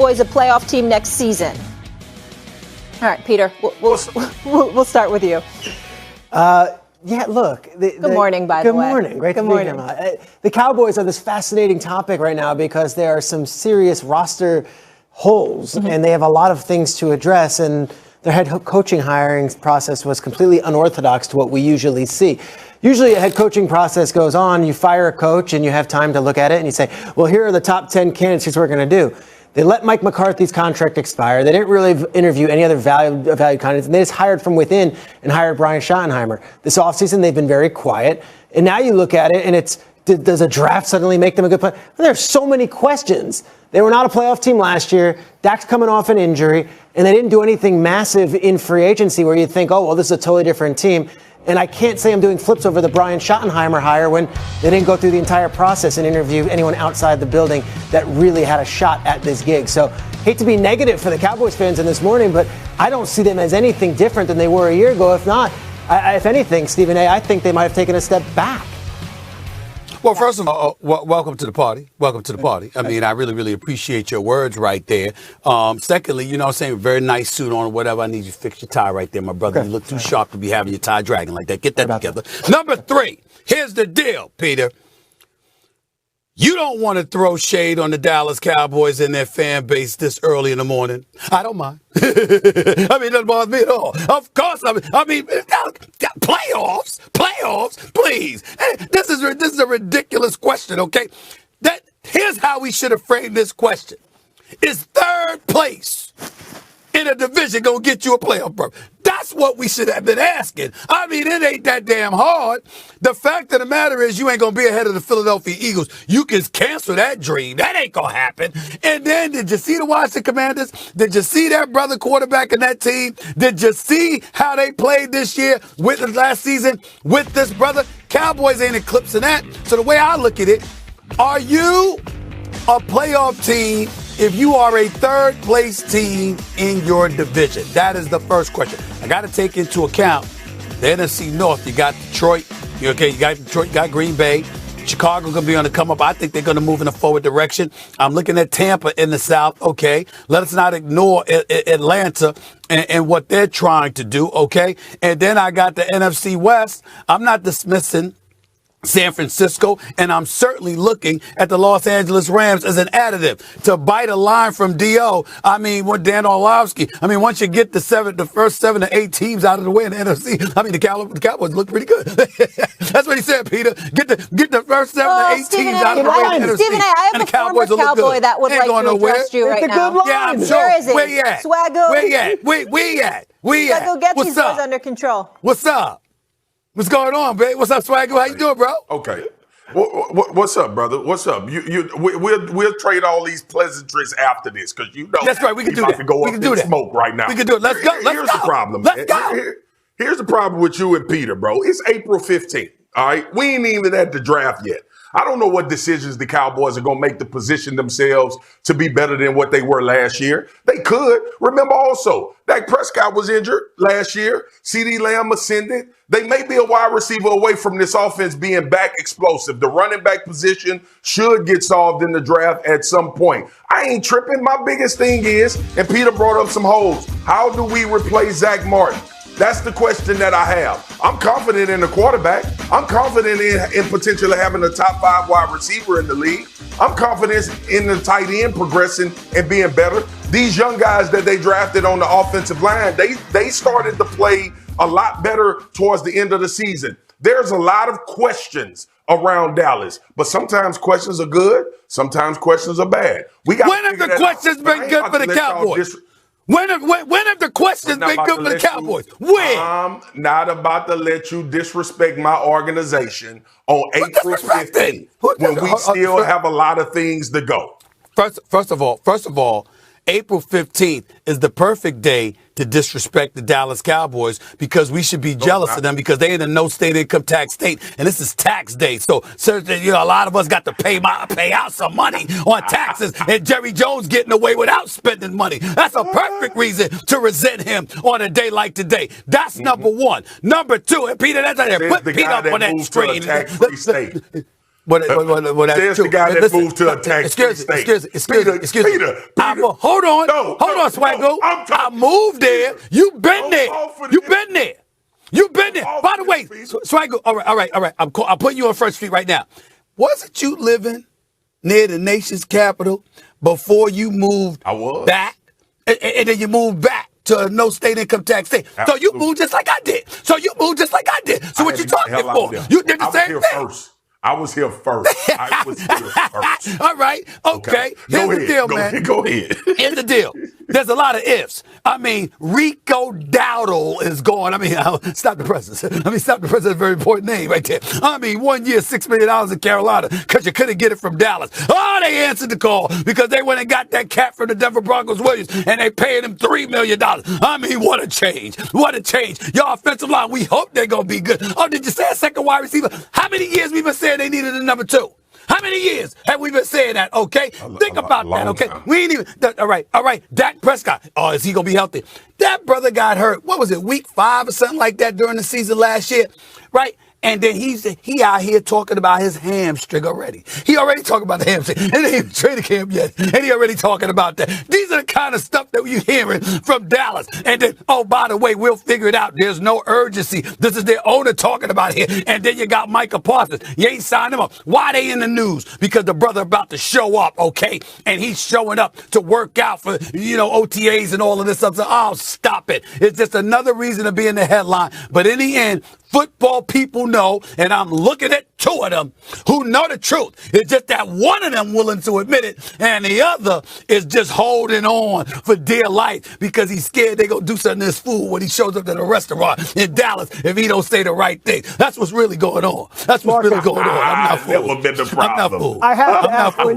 Cowboys a playoff team next season? All right, Peter, we'll start with you. Yeah, look. Good morning, by the way. Good morning. Great to be here. The Cowboys are this fascinating topic right now because there are some serious roster holes, and they have a lot of things to address, and their head coaching hiring process was completely unorthodox to what we usually see. Usually a head coaching process goes on, you fire a coach, and you have time to look at it, and you say, well, here are the top 10 candidates, here's what we're going to do. They let Mike McCarthy's contract expire. They didn't really interview any other valued candidates. And they just hired from within and hired Brian Schottenheimer. This offseason, they've been very quiet. And now you look at it, and it's, does a draft suddenly make them a good player? Well, there's so many questions. They were not a playoff team last year. Dak's coming off an injury, and they didn't do anything massive in free agency where you think, oh, well, this is a totally different team. And I can't say I'm doing flips over the Brian Schottenheimer hire when they didn't go through the entire process and interview anyone outside the building that really had a shot at this gig. So hate to be negative for the Cowboys fans in this morning, but I don't see them as anything different than they were a year ago. If not, if anything, Stephen A., I think they might have taken a step back. Well, first of all, welcome to the party. Welcome to the party. I mean, I really, really appreciate your words right there. Secondly, you know what I'm saying, very nice suit on or whatever. I need you to fix your tie right there, my brother. Okay. You look too sharp to be having your tie dragging like that. Get that together. Number 3, here's the deal, Peter. You don't want to throw shade on the Dallas Cowboys and their fan base this early in the morning. I don't mind. I mean, it doesn't bother me at all. Of course, I mean, playoffs, please. This is a ridiculous question, okay? Here's how we should have framed this question. Is third place in a division going to get you a playoff berth? That's what we should have been asking. I mean, it ain't that damn hard. The fact of the matter is you ain't going to be ahead of the Philadelphia Eagles. You can cancel that dream. That ain't going to happen. And then did you see the Washington Commanders? Did you see that brother quarterback in that team? Did you see how they played this year with the last season with this brother? Cowboys ain't eclipsing that. So the way I look at it, are you a playoff team if you are a third place team in your division? That is the first question. I got to take into account the NFC North. You got Detroit. You got Detroit, you got Green Bay. Chicago going to be on the come up. I think they're going to move in a forward direction. I'm looking at Tampa in the South. Okay. Let us not ignore Atlanta and what they're trying to do. Okay. And then I got the NFC West. I'm not dismissing San Francisco, and I'm certainly looking at the Los Angeles Rams as an additive to bite a line from D.O. I mean, what Dan Orlovsky, I mean, once you get the first 7 to 8 teams out of the way in the NFC, I mean, the Cowboys look pretty good. That's what he said, Peter. Get the first 7 to 8 teams out of the way in the NFC. Stephen A., I have a former Cowboy that would like to address you right now. Yeah, I'm sure. Where is he? Where you at? Swaggo? Where you at? Where you at? Swaggo, get these boys under control. What's up? What's going on, babe? What's up, Swaggo? How you doing, bro? Okay. What's up, brother? What's up? We'll trade all these pleasantries after this because you know that's right. We can do that. We can do that. Smoke right now. We can do it. Let's go. Here's the problem. Let's go. Here's the problem with you and Peter, bro. It's April 15th. All right, we ain't even at the draft yet. I don't know what decisions the Cowboys are going to make to position themselves to be better than what they were last year. They could. Remember also, Dak Prescott was injured last year. CeeDee Lamb ascended. They may be a wide receiver away from this offense being back explosive. The running back position should get solved in the draft at some point. I ain't tripping. My biggest thing is, and Peter brought up some holes, how do we replace Zach Martin? That's the question that I have. I'm confident in the quarterback. I'm confident in potentially having a top 5 wide receiver in the league. I'm confident in the tight end progressing and being better. These young guys that they drafted on the offensive line, they started to play a lot better towards the end of the season. There's a lot of questions around Dallas, but sometimes questions are good, sometimes questions are bad. When have the questions been good for the Cowboys? When have the questions been good for the Cowboys? When? I'm not about to let you disrespect my organization on April 15th when we still have a lot of things to go. First of all, April 15th is the perfect day to disrespect the Dallas Cowboys because we should be jealous of them because they in a no state income tax state and this is tax day. So certainly, a lot of us got to pay out some money on taxes and Jerry Jones getting away without spending money. That's a perfect reason to resent him on a day like today. That's number one. Number two, and Peter, that's out there. Put Pete up on that screen. Tax-free state. That's There's true. the guy that Listen, moved to a tax-free state. Excuse me. Peter. Hold on, Swaggo. I moved there. You've been there. You've been there. By the way, Swaggo. All right. I'm putting you on Front Street right now. Wasn't you living near the nation's capital before you moved back? And then you moved back to a no state income tax state. So you moved just like I did. So what you talking for? You did the same thing. I was here first. All right. Okay. Here's the deal, man. Go ahead. Here's the deal. There's a lot of ifs. I mean, Rico Dowdle is gone. Stop the presses. Stop the presses is a very important name right there. 1 year, $6 million in Carolina because you couldn't get it from Dallas. Oh, they answered the call because they went and got that cat from the Denver Broncos Williams and they paid him $3 million. What a change. What a change. Your offensive line, we hope they're going to be good. Oh, did you say a second wide receiver? How many years we been saying they needed a number 2? How many years have we been saying that? Okay, think about that. Okay, we ain't even. All right. Dak Prescott. Oh, is he gonna be healthy? That brother got hurt. What was it, week 5 or something like that during the season last year, right? And then he out here talking about his hamstring already. He already talking about the hamstring. It ain't even training camp yet. And he already talking about that. These are the kind of stuff that you're hearing from Dallas. And then, oh, by the way, we'll figure it out. There's no urgency. This is their owner talking about here. And then you got Micah Parsons. You ain't signed him up. Why they in the news? Because the brother about to show up, okay? And he's showing up to work out for, OTAs and all of this stuff. So, oh, stop it. It's just another reason to be in the headline. But in the end, football people know, and I'm looking at 2 of them who know the truth. It's just that one of them willing to admit it, and the other is just holding on for dear life because he's scared they gonna do something to his food when he shows up at a restaurant in Dallas if he don't say the right thing. That's what's really going on. I'm not fooled. Never been the problem. I'm not fooled. I have to ask, when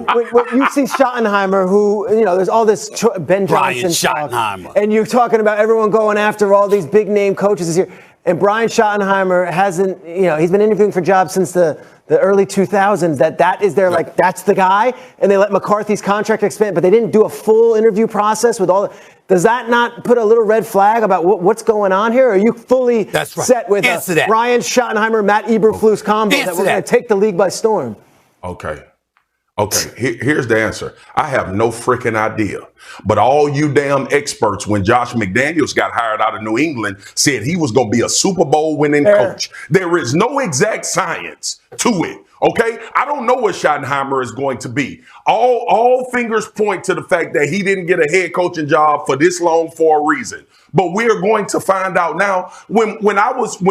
you see Schottenheimer, who, there's all this Ben Johnson Schottenheimer. And you're talking about everyone going after all these big name coaches this year. And Brian Schottenheimer hasn't, he's been interviewing for jobs since the early 2000s. That is their, that's the guy. And they let McCarthy's contract expand, but they didn't do a full interview process with all. Does that not put a little red flag about what's going on here? Or are you fully set with Brian Schottenheimer, Matt Eberflus combo that we're going to take the league by storm? Okay, here's the answer. I have no freaking idea. But all you damn experts, when Josh McDaniels got hired out of New England, said he was going to be a Super Bowl winning coach. There is no exact science to it. Okay, I don't know what Schottenheimer is going to be. All fingers point to the fact that he didn't get a head coaching job for this long for a reason. But we're going to find out now. When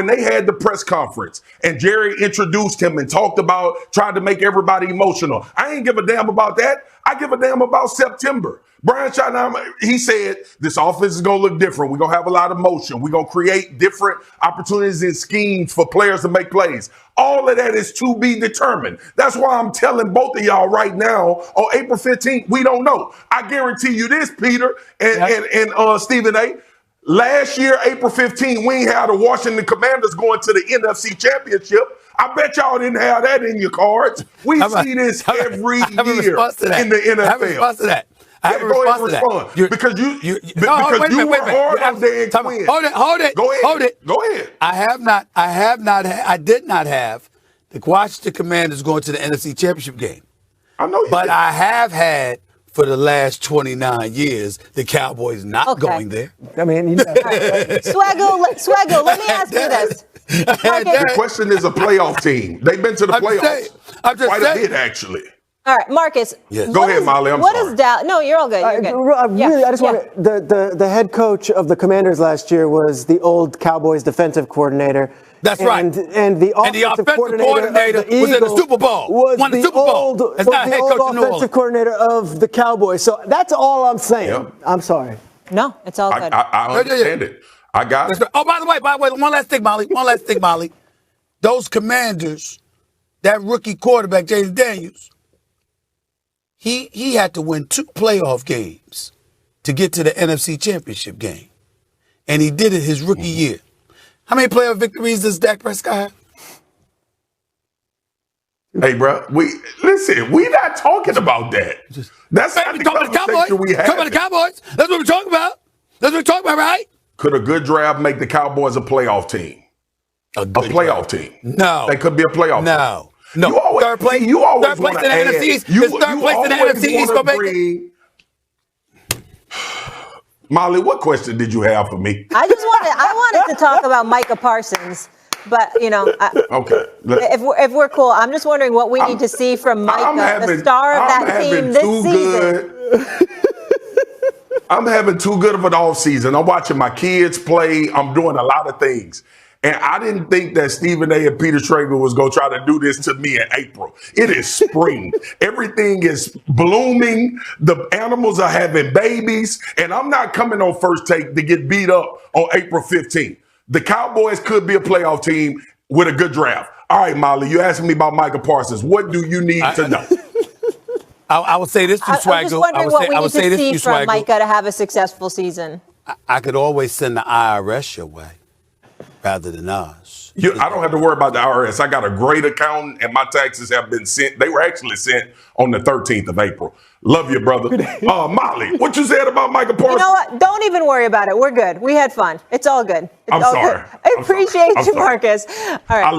they had the press conference and Jerry introduced him and tried to make everybody emotional. I ain't give a damn about that. I give a damn about September. Brian Schottenheimer, he said, this offense is going to look different. We're going to have a lot of motion. We're going to create different opportunities and schemes for players to make plays. All of that is to be determined. That's why I'm telling both of y'all right now, on April 15th, we don't know. I guarantee you this, Peter and Stephen A. Last year, April 15th, we ain't had the Washington Commanders going to the NFC Championship. I bet y'all didn't have that in your cards. We see this every year in the NFL. I have a response to that. Go ahead and respond. Because you were hard on Dan Quinn. Hold it. Go ahead. I did not have the Washington Commanders going to the NFC Championship game. I know you But did. I have had for the last 29 years the Cowboys not going there. Swaggo, let me ask you this. The question is a playoff team. They've been to the playoffs quite a bit, actually. All right, Marcus. Yes. Go ahead, Molly. I'm sorry. What is Dallas? No, you're all good. You're good. I just want the head coach of the Commanders last year was the old Cowboys defensive coordinator. That's right. And the offensive coordinator was in the Super Bowl. Won the Super Bowl. That's not head coach in New Orleans. Offensive coordinator of the Cowboys. So that's all I'm saying. Yep. I'm sorry. No, it's all good. I understand it. I got it. Oh, by the way, one last thing, Molly. Those Commanders, that rookie quarterback, James Daniels, he had to win 2 playoff games to get to the NFC Championship game. And he did it his rookie year. How many playoff victories does Dak Prescott have? Hey, bro, we not talking about that. That's not the conversation we had. Talking about the Cowboys. That's what we're talking about. Right? Could a good draft make the Cowboys a playoff team? A playoff team? No. They could be a playoff team. No. You always, third place. You always third place want in to the add. NFC East. You, Is third place in the always NFC East wanna gonna make it? Molly, what question did you have for me? I wanted to talk about Micah Parsons, but Okay. if we're cool, I'm just wondering what we need to see from Micah, the star of that team this season. I'm having too good of an offseason. I'm watching my kids play. I'm doing a lot of things. And I didn't think that Stephen A. and Peter Schrager was going to try to do this to me in April. It is spring. Everything is blooming. The animals are having babies. And I'm not coming on First Take to get beat up on April 15th. The Cowboys could be a playoff team with a good draft. All right, Molly, you asking me about Micah Parsons. What do you need to know? I would say this to Swaggle. I'm just wondering what we need to see from Swaggle. Micah to have a successful season. I could always send the IRS your way rather than us. I don't have to worry about the IRS. I got a great accountant, and my taxes have been sent. They were actually sent on the 13th of April. Love you, brother. Molly, what you said about Micah Parsons? You know what? Don't even worry about it. We're good. We had fun. It's all good. I'm sorry. I appreciate you, Marcus. All right.